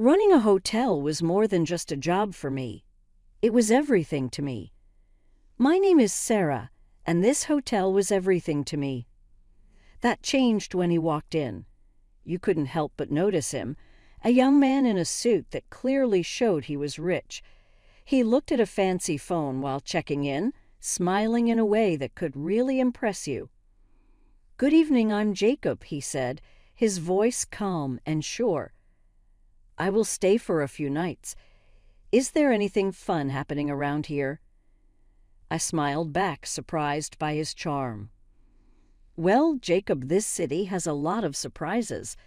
Running a hotel was more than just a job for me. It was everything to me. My name is Sarah, and this hotel was everything to me. That changed when he walked in. You couldn't help but notice him, a young man in a suit that clearly showed he was rich. He looked at a fancy phone while checking in, smiling in a way that could really impress you. "Good evening, I'm Jacob," he said, his voice calm and sure. "I will stay for a few nights. Is there anything fun happening around here?" I smiled back, surprised by his charm. "Well, Jacob, this city has a lot of surprises.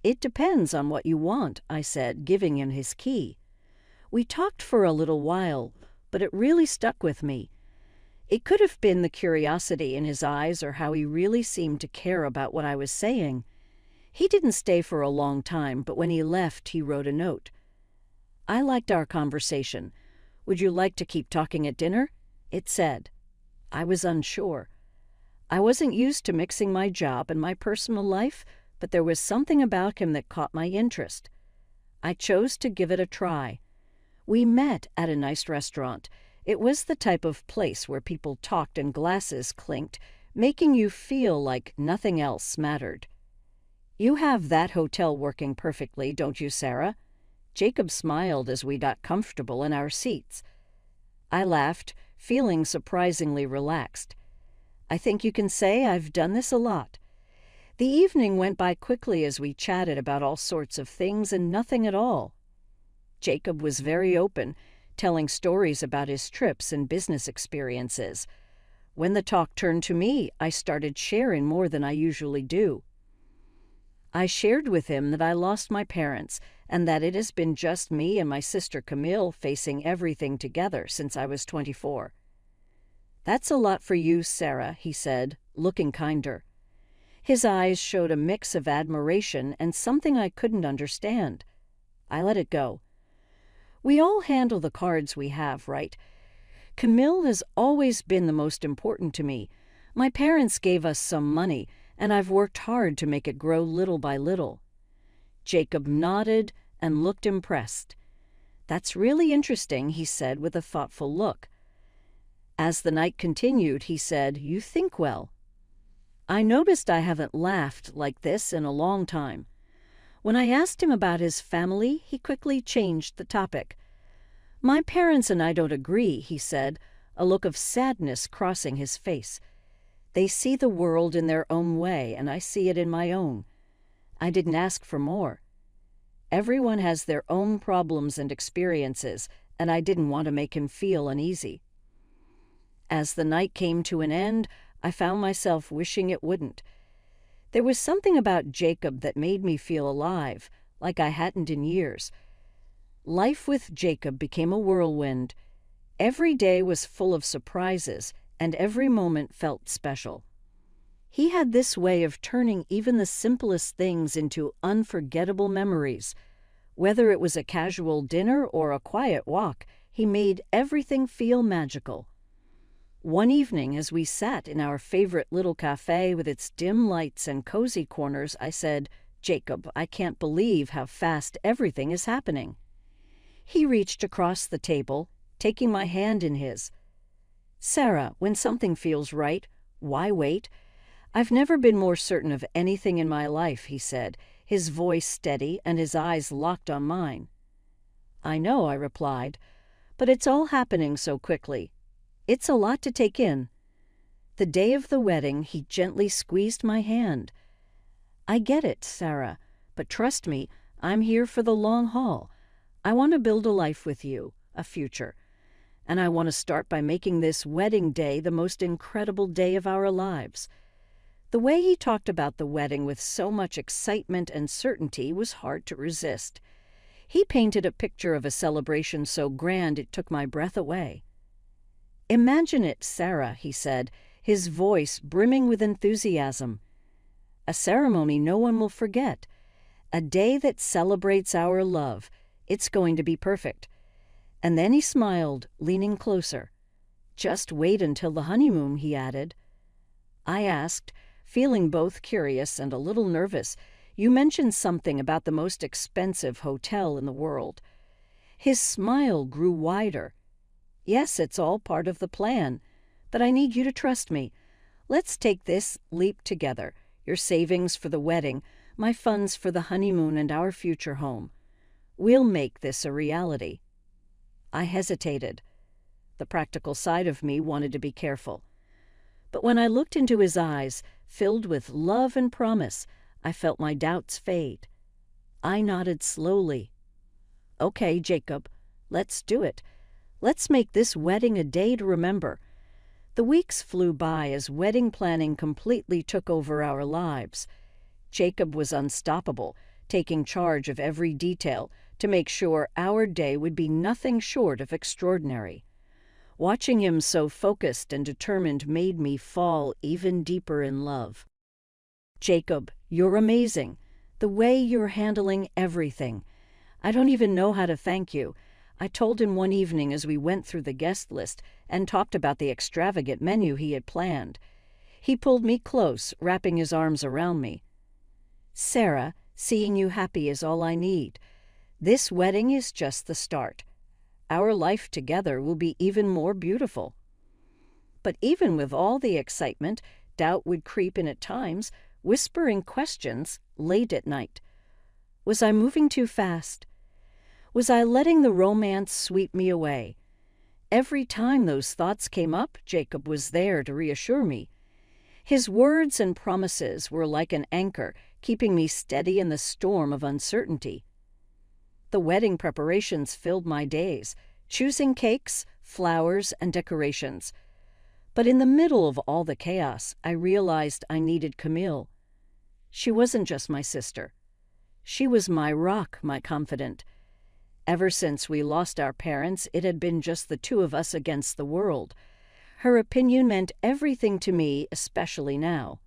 It depends on what you want," I said, giving him his key. We talked for a little while, but it really stuck with me. It could have been the curiosity in his eyes or how he really seemed to care about what I was saying. He didn't stay for a long time, but when he left, he wrote a note. "I liked our conversation. Would you like to keep talking at dinner?" it said. I was unsure. I wasn't used to mixing my job and my personal life, but there was something about him that caught my interest. I chose to give it a try. We met at a nice restaurant. It was the type of place where people talked and glasses clinked, making you feel like nothing else mattered. "You have that hotel working perfectly, don't you, Sarah?" Jacob smiled as we got comfortable in our seats. I laughed, feeling surprisingly relaxed. "I think you can say I've done this a lot." The evening went by quickly as we chatted about all sorts of things and nothing at all. Jacob was very open, telling stories about his trips and business experiences. When the talk turned to me, I started sharing more than I usually do. I shared with him that I lost my parents and that it has been just me and my sister Camille facing everything together since I was 24. "That's a lot for you, Sarah," he said, looking kinder. His eyes showed a mix of admiration and something I couldn't understand. I let it go. "We all handle the cards we have, right? Camille has always been the most important to me. My parents gave us some money, and I've worked hard to make it grow little by little." Jacob nodded and looked impressed. "That's really interesting," he said with a thoughtful look. As the night continued, he said, "You think well." I noticed I haven't laughed like this in a long time. When I asked him about his family, he quickly changed the topic. "My parents and I don't agree," he said, a look of sadness crossing his face. "They see the world in their own way, and I see it in my own. I didn't ask for more. Everyone has their own problems and experiences, and I didn't want to make him feel uneasy." As the night came to an end, I found myself wishing it wouldn't. There was something about Jacob that made me feel alive, like I hadn't in years. Life with Jacob became a whirlwind. Every day was full of surprises, and every moment felt special. He had this way of turning even the simplest things into unforgettable memories. Whether it was a casual dinner or a quiet walk, he made everything feel magical. One evening, as we sat in our favorite little cafe with its dim lights and cozy corners, I said, "Jacob, I can't believe how fast everything is happening." He reached across the table, taking my hand in his. "Sarah, when something feels right, why wait? I've never been more certain of anything in my life," he said, his voice steady and his eyes locked on mine. "I know," I replied, "but it's all happening so quickly. It's a lot to take in." The day of the wedding, he gently squeezed my hand. "I get it, Sarah, but trust me, I'm here for the long haul. I want to build a life with you, a future. And I want to start by making this wedding day the most incredible day of our lives." The way he talked about the wedding with so much excitement and certainty was hard to resist. He painted a picture of a celebration so grand it took my breath away. "Imagine it, Sarah," he said, his voice brimming with enthusiasm. "A ceremony no one will forget. A day that celebrates our love. It's going to be perfect." And then he smiled, leaning closer. "Just wait until the honeymoon," he added. I asked, feeling both curious and a little nervous, You mentioned something about the most expensive hotel in the world." His smile grew wider. "Yes, it's all part of the plan. But I need you to trust me. Let's take this leap together. Your savings for the wedding, my funds for the honeymoon and our future home. We'll make this a reality." I hesitated. The practical side of me wanted to be careful. But when I looked into his eyes, filled with love and promise, I felt my doubts fade. I nodded slowly. "Okay, Jacob, let's do it. Let's make this wedding a day to remember." The weeks flew by as wedding planning completely took over our lives. Jacob was unstoppable, taking charge of every detail to make sure our day would be nothing short of extraordinary. Watching him so focused and determined made me fall even deeper in love. "Jacob, you're amazing. The way you're handling everything. I don't even know how to thank you," I told him one evening as we went through the guest list and talked about the extravagant menu he had planned. He pulled me close, wrapping his arms around me. "Sarah, seeing you happy is all I need. This wedding is just the start. Our life together will be even more beautiful." But even with all the excitement, doubt would creep in at times, whispering questions late at night. Was I moving too fast? Was I letting the romance sweep me away? Every time those thoughts came up, Jacob was there to reassure me. His words and promises were like an anchor, keeping me steady in the storm of uncertainty. The wedding preparations filled my days, choosing cakes, flowers, and decorations. But in the middle of all the chaos, I realized I needed Camille. She wasn't just my sister. She was my rock, my confidant. Ever since we lost our parents, it had been just the two of us against the world. Her opinion meant everything to me, especially now.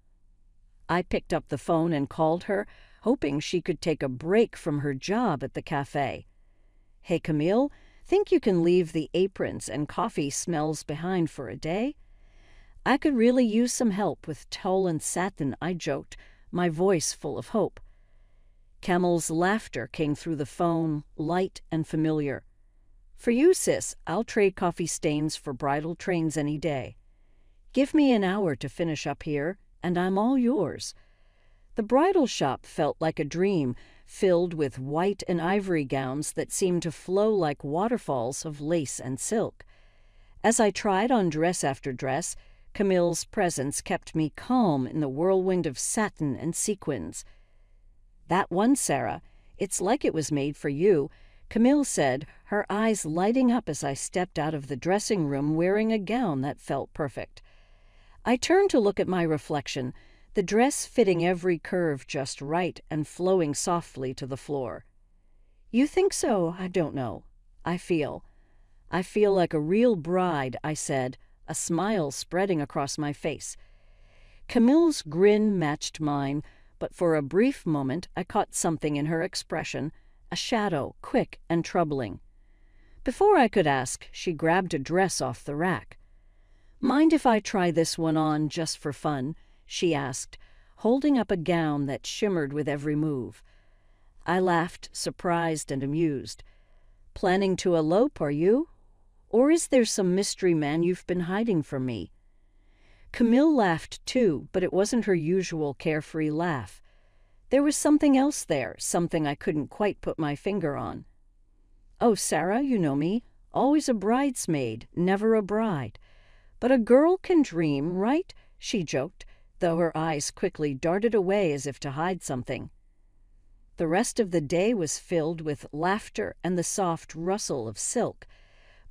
I picked up the phone and called her, hoping she could take a break from her job at the cafe. "Hey, Camille, think you can leave the aprons and coffee smells behind for a day?" "I could really use some help with tulle and satin," I joked, my voice full of hope. Camille's laughter came through the phone, light and familiar. "For you, sis, I'll trade coffee stains for bridal trains any day. Give me an hour to finish up here, and I'm all yours." The bridal shop felt like a dream, filled with white and ivory gowns that seemed to flow like waterfalls of lace and silk. As I tried on dress after dress, Camille's presence kept me calm in the whirlwind of satin and sequins. "That one, Sarah, it's like it was made for you," Camille said, her eyes lighting up as I stepped out of the dressing room wearing a gown that felt perfect. I turned to look at my reflection, the dress fitting every curve just right and flowing softly to the floor. "You think so? I don't know. I feel like a real bride," I said, a smile spreading across my face. Camille's grin matched mine, but for a brief moment I caught something in her expression, a shadow, quick and troubling. Before I could ask, she grabbed a dress off the rack. "Mind if I try this one on just for fun?" she asked, holding up a gown that shimmered with every move. I laughed, surprised and amused. "Planning to elope, are you? Or is there some mystery man you've been hiding from me?" Camille laughed too, but it wasn't her usual carefree laugh. There was something else there, something I couldn't quite put my finger on. "Oh, Sarah, you know me, always a bridesmaid, never a bride. But a girl can dream, right?" she joked, though her eyes quickly darted away as if to hide something. The rest of the day was filled with laughter and the soft rustle of silk,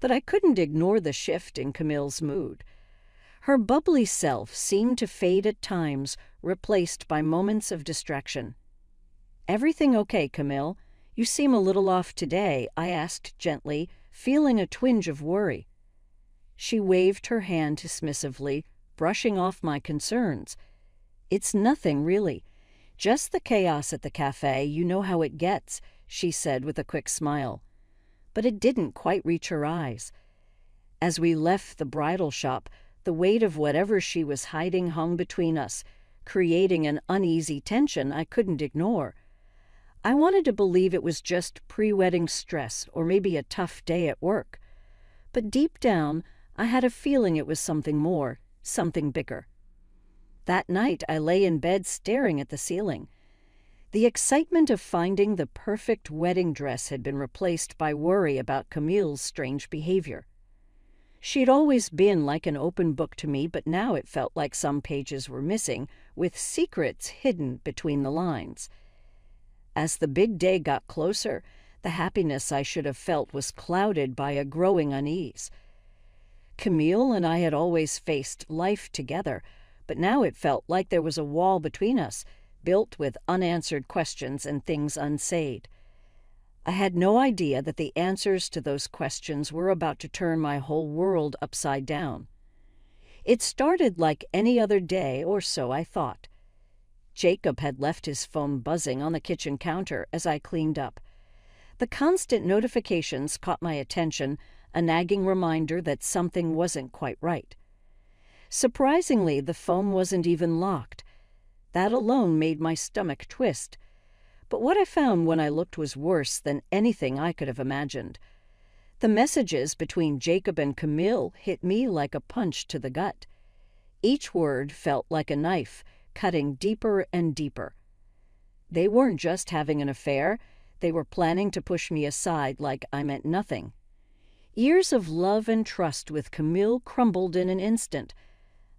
but I couldn't ignore the shift in Camille's mood. Her bubbly self seemed to fade at times, replaced by moments of distraction. "Everything okay, Camille? You seem a little off today," I asked gently, feeling a twinge of worry. She waved her hand dismissively, brushing off my concerns. "It's nothing, really. Just the chaos at the cafe, you know how it gets," she said with a quick smile. But it didn't quite reach her eyes. As we left the bridal shop, the weight of whatever she was hiding hung between us, creating an uneasy tension I couldn't ignore. I wanted to believe it was just pre-wedding stress or maybe a tough day at work. But deep down, I had a feeling it was something more, something bigger. That night, I lay in bed staring at the ceiling. The excitement of finding the perfect wedding dress had been replaced by worry about Camille's strange behavior. She'd always been like an open book to me, but now it felt like some pages were missing, with secrets hidden between the lines. As the big day got closer, the happiness I should have felt was clouded by a growing unease. Camille and I had always faced life together, but now it felt like there was a wall between us, built with unanswered questions and things unsaid. I had no idea that the answers to those questions were about to turn my whole world upside down. It started like any other day, or so I thought. Jacob had left his phone buzzing on the kitchen counter as I cleaned up. The constant notifications caught my attention, a nagging reminder that something wasn't quite right. Surprisingly, the phone wasn't even locked. That alone made my stomach twist. But what I found when I looked was worse than anything I could have imagined. The messages between Jacob and Camille hit me like a punch to the gut. Each word felt like a knife, cutting deeper and deeper. They weren't just having an affair, they were planning to push me aside like I meant nothing. Years of love and trust with Camille crumbled in an instant.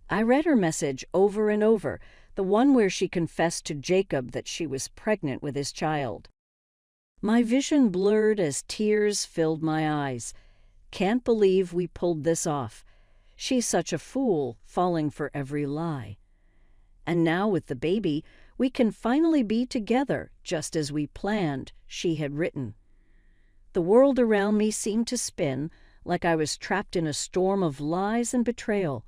I read her message over and over, the one where she confessed to Jacob that she was pregnant with his child. My vision blurred as tears filled my eyes. Can't believe we pulled this off. She's such a fool, falling for every lie. And now with the baby, we can finally be together, just as we planned, she had written. The world around me seemed to spin, like I was trapped in a storm of lies and betrayal.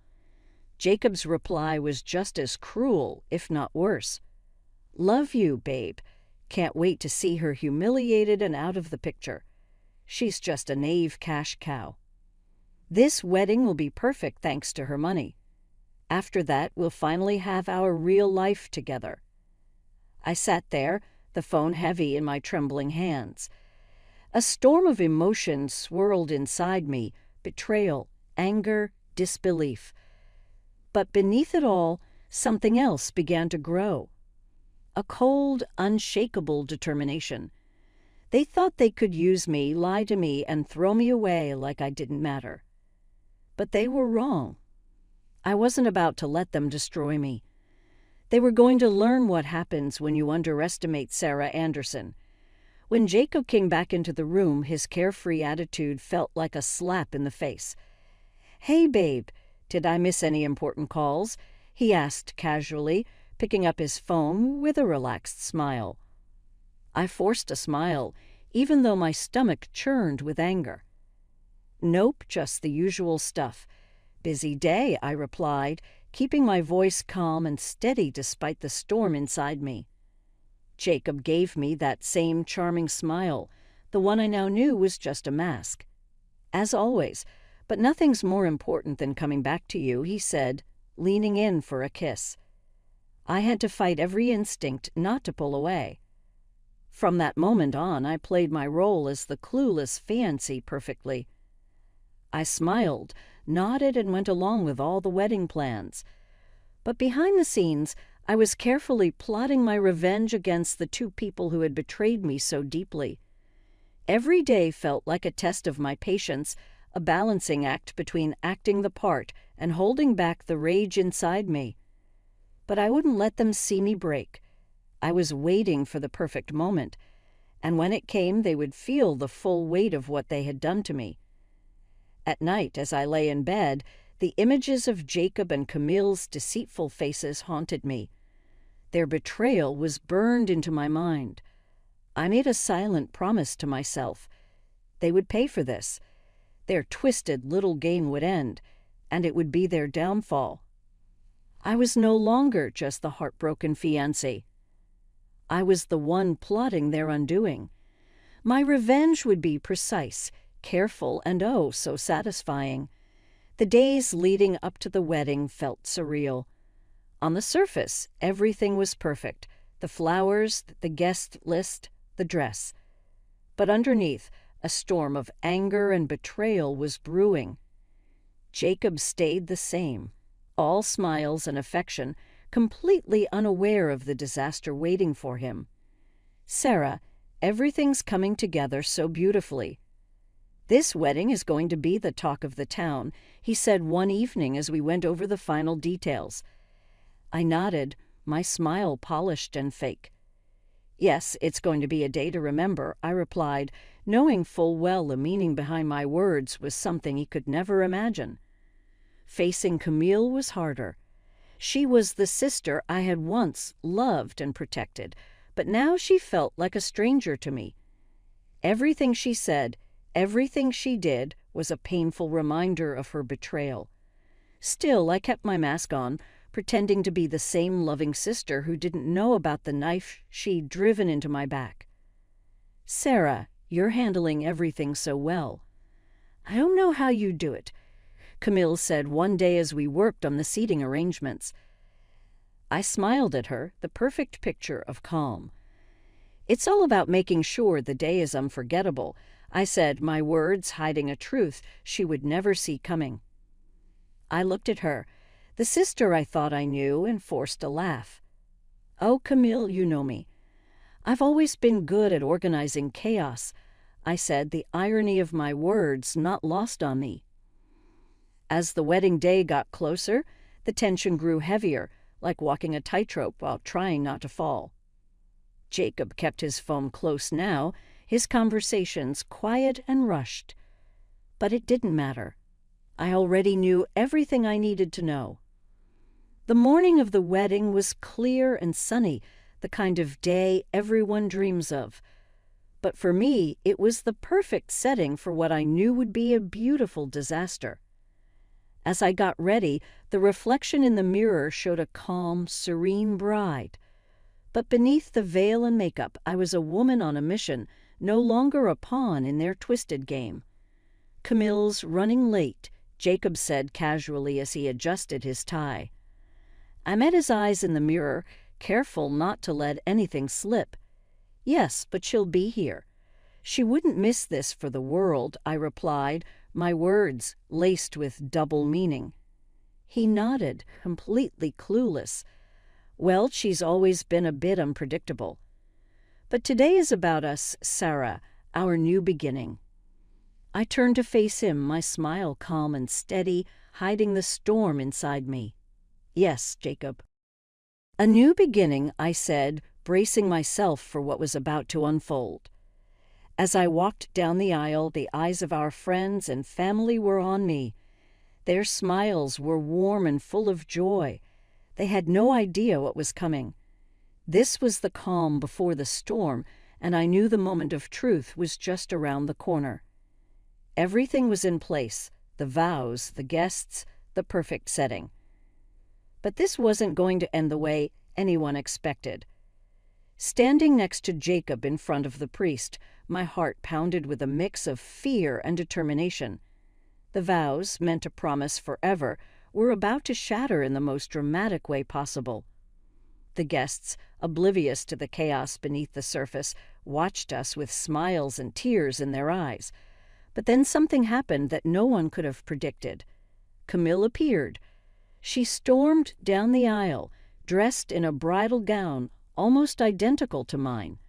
Jacob's reply was just as cruel, if not worse. Love you, babe. Can't wait to see her humiliated and out of the picture. She's just a naive cash cow. This wedding will be perfect thanks to her money. After that, we'll finally have our real life together. I sat there, the phone heavy in my trembling hands. A storm of emotion swirled inside me, betrayal, anger, disbelief. But beneath it all, something else began to grow. A cold, unshakable determination. They thought they could use me, lie to me, and throw me away like I didn't matter. But they were wrong. I wasn't about to let them destroy me. They were going to learn what happens when you underestimate Sarah Anderson. When Jacob came back into the room, his carefree attitude felt like a slap in the face. "Hey, babe, did I miss any important calls?" he asked casually, picking up his phone with a relaxed smile. I forced a smile, even though my stomach churned with anger. "Nope, just the usual stuff. Busy day," I replied, keeping my voice calm and steady despite the storm inside me. Jacob gave me that same charming smile, the one I now knew was just a mask. "As always, but nothing's more important than coming back to you," he said, leaning in for a kiss. I had to fight every instinct not to pull away. From that moment on, I played my role as the clueless fiancé perfectly. I smiled, nodded, and went along with all the wedding plans. But behind the scenes, I was carefully plotting my revenge against the two people who had betrayed me so deeply. Every day felt like a test of my patience, a balancing act between acting the part and holding back the rage inside me. But I wouldn't let them see me break. I was waiting for the perfect moment, and when it came, they would feel the full weight of what they had done to me. At night, as I lay in bed, the images of Jacob and Camille's deceitful faces haunted me. Their betrayal was burned into my mind. I made a silent promise to myself. They would pay for this. Their twisted little game would end, and it would be their downfall. I was no longer just the heartbroken fiancé. I was the one plotting their undoing. My revenge would be precise, careful, and oh, so satisfying. The days leading up to the wedding felt surreal. On the surface, everything was perfect: the flowers, the guest list, the dress. But underneath, a storm of anger and betrayal was brewing. Jacob stayed the same, all smiles and affection, completely unaware of the disaster waiting for him. "Sarah, everything's coming together so beautifully. This wedding is going to be the talk of the town," he said one evening as we went over the final details. I nodded, my smile polished and fake. "Yes, it's going to be a day to remember," I replied, knowing full well the meaning behind my words was something he could never imagine. Facing Camille was harder. She was the sister I had once loved and protected, but now she felt like a stranger to me. Everything she said, everything she did, was a painful reminder of her betrayal. Still, I kept my mask on, pretending to be the same loving sister who didn't know about the knife she'd driven into my back. "Sarah, you're handling everything so well. I don't know how you do it," Camille said one day as we worked on the seating arrangements. I smiled at her, the perfect picture of calm. "It's all about making sure the day is unforgettable," I said, my words hiding a truth she would never see coming. I looked at her, the sister I thought I knew, and forced a laugh. "Oh, Camille, you know me. I've always been good at organizing chaos," I said, the irony of my words not lost on me. As the wedding day got closer, the tension grew heavier, like walking a tightrope while trying not to fall. Jacob kept his phone close now, his conversations quiet and rushed. But it didn't matter. I already knew everything I needed to know. The morning of the wedding was clear and sunny, the kind of day everyone dreams of. But for me, it was the perfect setting for what I knew would be a beautiful disaster. As I got ready, the reflection in the mirror showed a calm, serene bride. But beneath the veil and makeup, I was a woman on a mission, no longer a pawn in their twisted game. "Camille's running late," Jacob said casually as he adjusted his tie. I met his eyes in the mirror, careful not to let anything slip. "Yes, but she'll be here. She wouldn't miss this for the world," I replied, my words laced with double meaning. He nodded, completely clueless. "Well, she's always been a bit unpredictable. But today is about us, Sarah, our new beginning." I turned to face him, my smile calm and steady, hiding the storm inside me. "Yes, Jacob." "A new beginning," I said, bracing myself for what was about to unfold. As I walked down the aisle, the eyes of our friends and family were on me. Their smiles were warm and full of joy. They had no idea what was coming. This was the calm before the storm, and I knew the moment of truth was just around the corner. Everything was in place: the vows, the guests, the perfect setting. But this wasn't going to end the way anyone expected. Standing next to Jacob in front of the priest, my heart pounded with a mix of fear and determination. The vows, meant to promise forever, were about to shatter in the most dramatic way possible. The guests, oblivious to the chaos beneath the surface, watched us with smiles and tears in their eyes. But then something happened that no one could have predicted. Camille appeared. She stormed down the aisle, dressed in a bridal gown almost identical to mine.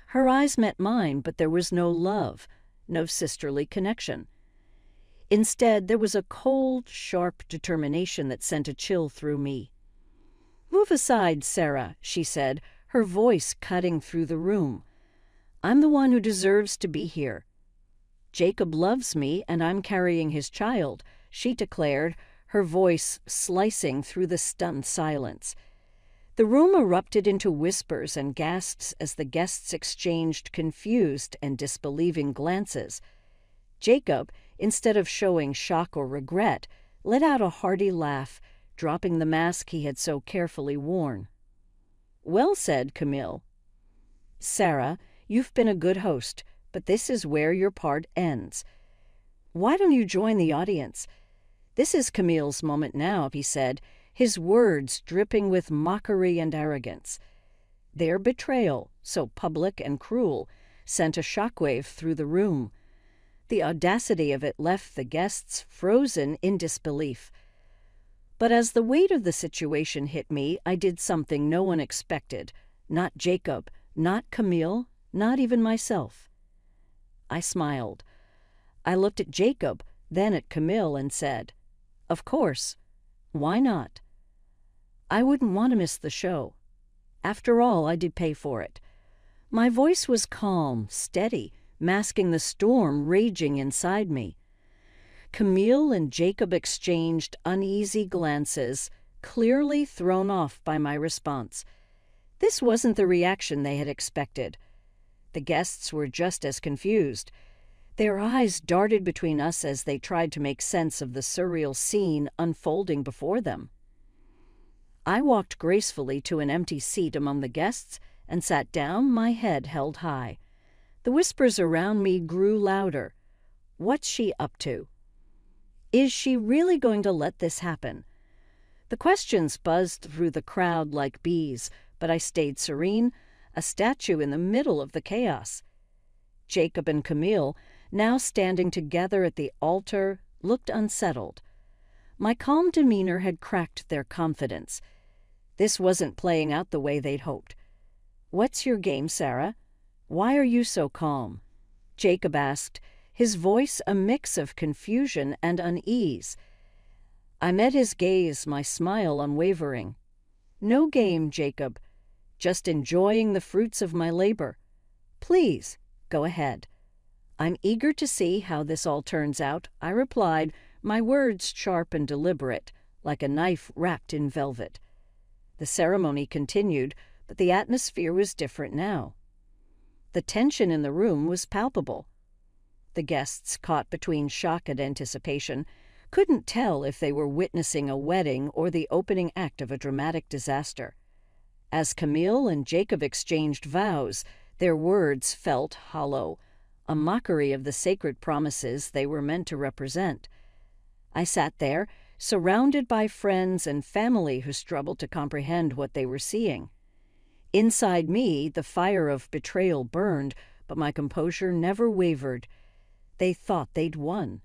Her eyes met mine, but there was no love, no sisterly connection. Instead, there was a cold, sharp determination that sent a chill through me. "Move aside, Sarah," she said, her voice cutting through the room. "I'm the one who deserves to be here. Jacob loves me, and I'm carrying his child," she declared, her voice slicing through the stunned silence. The room erupted into whispers and gasps as the guests exchanged confused and disbelieving glances. Jacob, instead of showing shock or regret, let out a hearty laugh, dropping the mask he had so carefully worn. "Well said, Camille. Sarah, you've been a good host, but this is where your part ends. Why don't you join the audience? This is Camille's moment now," he said, his words dripping with mockery and arrogance. Their betrayal, so public and cruel, sent a shockwave through the room. The audacity of it left the guests frozen in disbelief. But as the weight of the situation hit me, I did something no one expected. Not Jacob, not Camille, not even myself. I smiled. I looked at Jacob, then at Camille, and said, "Of course. Why not? I wouldn't want to miss the show. After all, I did pay for it." My voice was calm, steady, masking the storm raging inside me. Camille and Jacob exchanged uneasy glances, clearly thrown off by my response. This wasn't the reaction they had expected. The guests were just as confused. Their eyes darted between us as they tried to make sense of the surreal scene unfolding before them. I walked gracefully to an empty seat among the guests and sat down, my head held high. The whispers around me grew louder. What's she up to? Is she really going to let this happen? The questions buzzed through the crowd like bees, but I stayed serene, a statue in the middle of the chaos. Jacob and Camille, now standing together at the altar, looked unsettled. My calm demeanor had cracked their confidence. This wasn't playing out the way they'd hoped. "What's your game, Sarah? Why are you so calm?" Jacob asked, his voice a mix of confusion and unease. I met his gaze, my smile unwavering. "No game, Jacob. Just enjoying the fruits of my labor. Please, go ahead." "I'm eager to see how this all turns out," I replied, my words sharp and deliberate, like a knife wrapped in velvet. The ceremony continued, but the atmosphere was different now. The tension in the room was palpable. The guests, caught between shock and anticipation, couldn't tell if they were witnessing a wedding or the opening act of a dramatic disaster. As Camille and Jacob exchanged vows, their words felt hollow, a mockery of the sacred promises they were meant to represent. I sat there, surrounded by friends and family who struggled to comprehend what they were seeing. Inside me, the fire of betrayal burned, but my composure never wavered. They thought they'd won.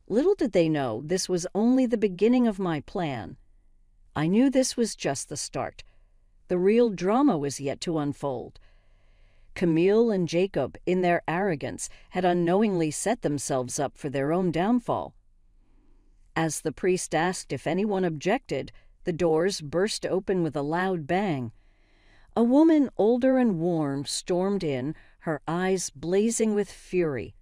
Little did they know this was only the beginning of my plan. I knew this was just the start. The real drama was yet to unfold. Camille and Jacob, in their arrogance, had unknowingly set themselves up for their own downfall. As the priest asked if anyone objected, the doors burst open with a loud bang. A woman older and worn stormed in, her eyes blazing with fury.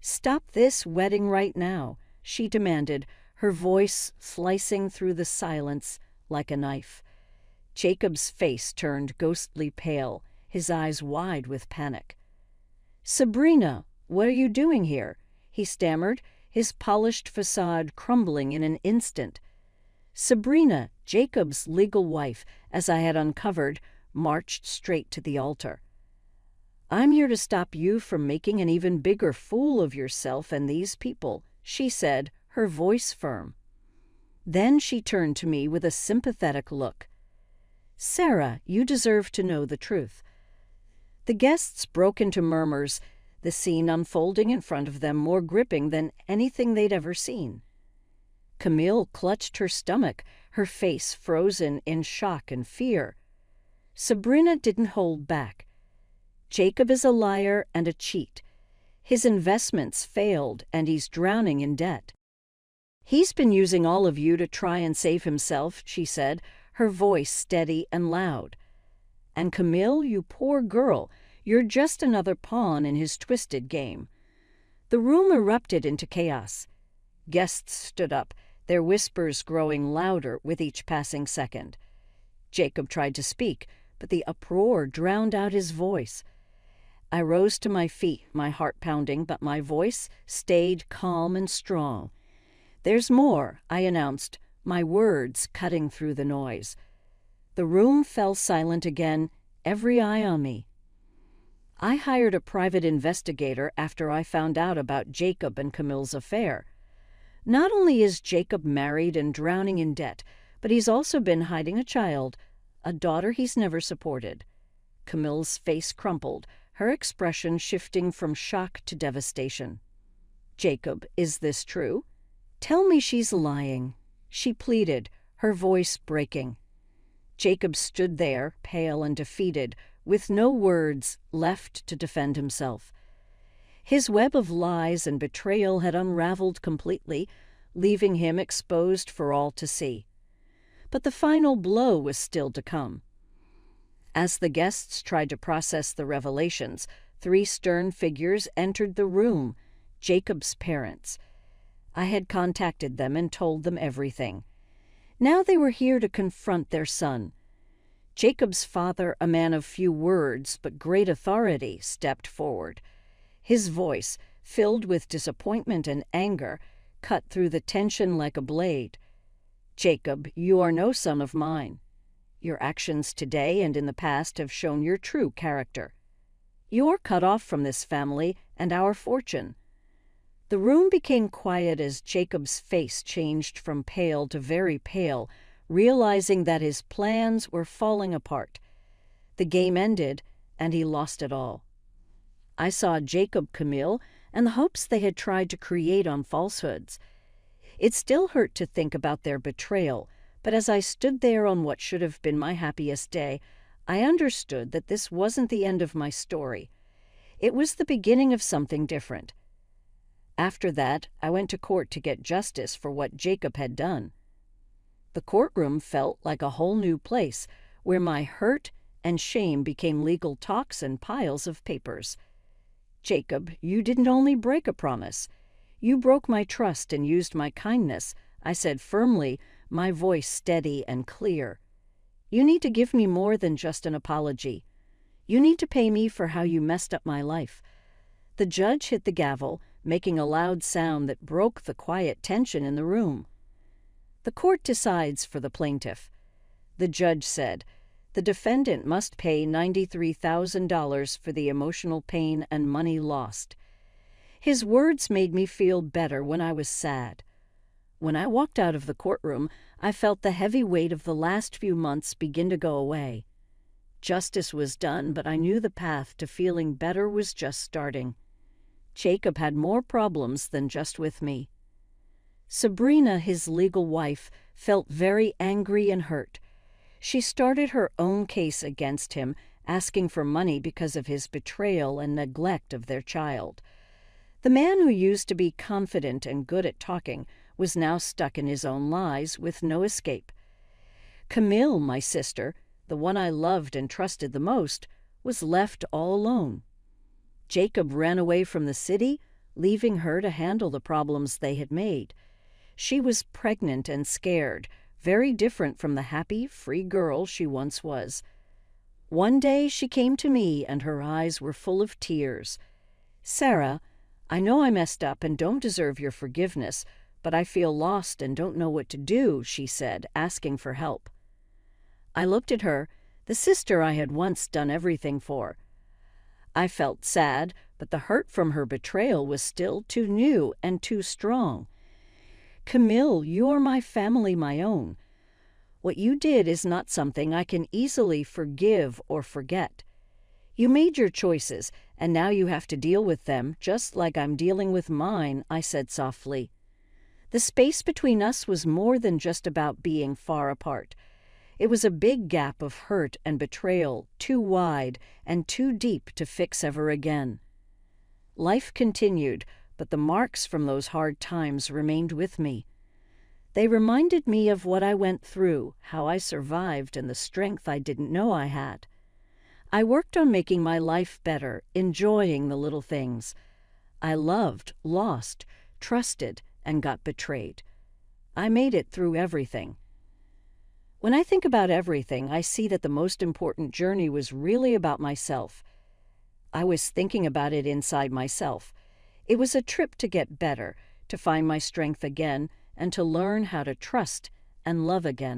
"Stop this wedding right now," she demanded, her voice slicing through the silence like a knife. Jacob's face turned ghostly pale, his eyes wide with panic. "Sabrina, what are you doing here?" he stammered, his polished facade crumbling in an instant. Sabrina, Jacob's legal wife, as I had uncovered, marched straight to the altar. "I'm here to stop you from making an even bigger fool of yourself and these people," she said, her voice firm. Then she turned to me with a sympathetic look. "Sarah, you deserve to know the truth." The guests broke into murmurs, the scene unfolding in front of them more gripping than anything they'd ever seen. Camille clutched her stomach, her face frozen in shock and fear. Sabrina didn't hold back. "Jacob is a liar and a cheat. His investments failed, and he's drowning in debt. He's been using all of you to try and save himself," she said, her voice steady and loud. "And Camille, you poor girl, you're just another pawn in his twisted game." The room erupted into chaos. Guests stood up, their whispers growing louder with each passing second. Jacob tried to speak, but the uproar drowned out his voice. I rose to my feet, my heart pounding, but my voice stayed calm and strong. "There's more," I announced, my words cutting through the noise. The room fell silent again, every eye on me. I hired a private investigator after I found out about Jacob and Camille's affair. Not only is Jacob married and drowning in debt, But he's also been hiding a child, a daughter he's never supported. Camille's face crumpled, her expression shifting from shock to devastation. Jacob, is this true? Tell me she's lying, she pleaded, her voice breaking. Jacob stood there, pale and defeated, with no words left to defend himself. His web of lies and betrayal had unraveled completely, leaving him exposed for all to see. But the final blow was still to come. As the guests tried to process the revelations, 3 stern figures entered the room, Jacob's parents. I had contacted them and told them everything. Now they were here to confront their son. Jacob's father, a man of few words but great authority, stepped forward. His voice, filled with disappointment and anger, cut through the tension like a blade. Jacob, you are no son of mine. Your actions today and in the past have shown your true character. You're cut off from this family and our fortune. The room became quiet as Jacob's face changed from pale to very pale, realizing that his plans were falling apart. The game ended, and he lost it all. I saw Jacob, Camille, and the hopes they had tried to create on falsehoods. It still hurt to think about their betrayal, but as I stood there on what should have been my happiest day, I understood that this wasn't the end of my story. It was the beginning of something different. After that, I went to court to get justice for what Jacob had done. The courtroom felt like a whole new place, where my hurt and shame became legal talks and piles of papers. Jacob, you didn't only break a promise. You broke my trust and used my kindness, I said firmly, my voice steady and clear. You need to give me more than just an apology. You need to pay me for how you messed up my life. The judge hit the gavel, making a loud sound that broke the quiet tension in the room. The court decides for the plaintiff. The judge said, the defendant must pay $93,000 for the emotional pain and money lost. His words made me feel better when I was sad. When I walked out of the courtroom, I felt the heavy weight of the last few months begin to go away. Justice was done, but I knew the path to feeling better was just starting. Jacob had more problems than just with me. Sabrina, his legal wife, felt very angry and hurt. She started her own case against him, asking for money because of his betrayal and neglect of their child. The man who used to be confident and good at talking was now stuck in his own lies with no escape. Camille, my sister, the one I loved and trusted the most, was left all alone. Jacob ran away from the city, leaving her to handle the problems they had made. She was pregnant and scared, very different from the happy, free girl she once was. One day she came to me and her eyes were full of tears. Sarah, I know I messed up and don't deserve your forgiveness, but I feel lost and don't know what to do, she said, asking for help. I looked at her, the sister I had once done everything for. I felt sad, but the hurt from her betrayal was still too new and too strong. Camille, you're my family, my own. What you did is not something I can easily forgive or forget. You made your choices, and now you have to deal with them, just like I'm dealing with mine, I said softly. The space between us was more than just about being far apart. It was a big gap of hurt and betrayal, too wide and too deep to fix ever again. Life continued, but the marks from those hard times remained with me. They reminded me of what I went through, how I survived, and the strength I didn't know I had. I worked on making my life better, enjoying the little things. I loved, lost, trusted, and got betrayed. I made it through everything. When I think about everything, I see that the most important journey was really about myself. I was thinking about it inside myself. It was a trip to get better, to find my strength again, and to learn how to trust and love again.